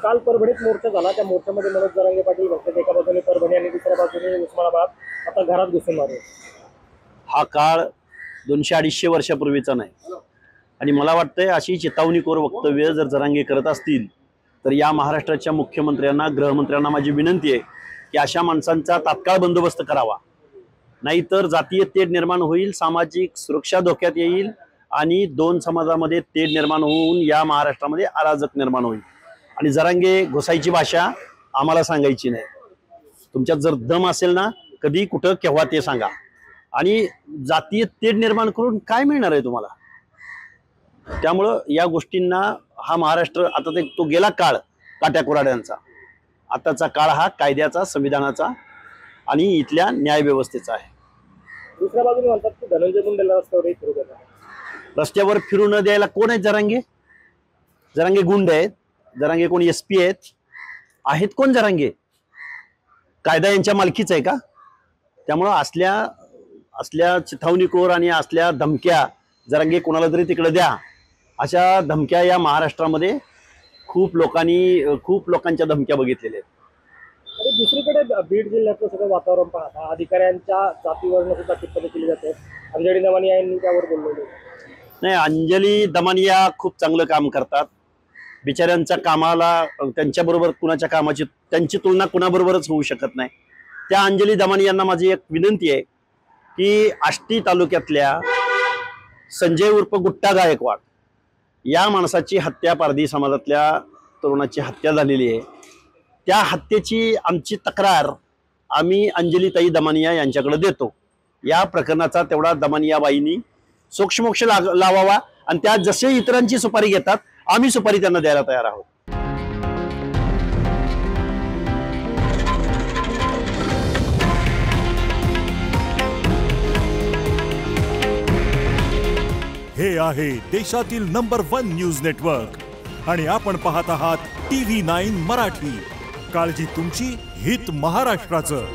काल परभणीत मोर्चा झाला, त्या मोर्चामध्ये मनोज जरांगे पाटील बसले, एका बाजूने परभणी आणि दुसऱ्या बाजूने उस्मानाबाद. आता घरात घुसून मारे. हा काळ 200-250 वर्षापूर्वीचा नाही आणि मला वाटतंय अशी चेतावणीखोर वक्तव्य जर जरांगे करत असतील तर या महाराष्ट्राच्या मुख्यमंत्र्यांना, गृहमंत्र्यांना माझी विनंती आहे की अशा माणसांचा तात्काळ बंदोबस्त करावा, नाहीतर जातीय तेढ निर्माण होईल, सामाजिक सुरक्षा धोक्यात येईल आणि दोन समाजामध्ये तेढ निर्माण होऊन या महाराष्ट्रामध्ये अराजक निर्माण होईल. आणि जरांगे घुसायची भाषा आम्हाला सांगायची नाही. तुमच्यात जर दम असेल ना, कधी कुठं केव्हा ते सांगा. आणि जातीय तेढ निर्माण करून काय मिळणार आहे तुम्हाला? त्यामुळं या गोष्टींना हा महाराष्ट्र आता ते तो गेला काळ काट्याकुराड्यांचा, आताचा काळ हा कायद्याचा, संविधानाचा आणि इथल्या न्यायव्यवस्थेचा आहे. दुसऱ्या बाजूने म्हणतात की धनंजय मुंडेला रस्त्यावर फिरू न द्यायला कोण आहेत? जरांगे. जरांगे गुंड आहेत? जरांगे कोण SP आहेत कोण जरांगे? कायदा यांच्या मालकीच आहे का? त्यामुळं असल्या चिथावणीखोर आणि असल्या धमक्या जरांगे कोणाला तरी तिकडे द्या, अशा धमक्या या महाराष्ट्रामध्ये खूप लोकांच्या धमक्या बघितलेल्या आहेत. दुसरीकडे बीड जिल्ह्यातलं सगळं वातावरण पाहता अधिकाऱ्यांच्या जातीवरून सुद्धा टिप्पणी केली जाते. अंजली दमानिया यांनी त्यावर बोललेले नाही. अंजली दमानिया खूप चांगलं काम करतात. बिचाऱ्यांच्या कामाला त्यांच्याबरोबर कुणाच्या कामाची त्यांची तुलना कुणाबरोबरच होऊ शकत नाही. त्या अंजली दमानिया यांना माझी एक विनंती आहे की आष्टी तालुक्यातल्या संजय उर्फ गुट्टा गायकवाड या माणसाची हत्या, पारधी समाजातल्या तरुणाची हत्या झालेली आहे. त्या हत्येची आमची तक्रार आम्ही अंजलीताई दमानिया यांच्याकडे देतो. या प्रकरणाचा तेवढा दमानियाबाईंनी सोक्षमोक्ष लावावा आणि त्या जसे इतरांची सुपारी घेतात आम्ही सुपारी त्यांना द्यायला तयार आहोत. हे आहे देशातील नंबर 1 न्यूज नेटवर्क आणि आपण पाहत आहात TV9 मराठी. काळजी तुमची, हित महाराष्ट्राचं.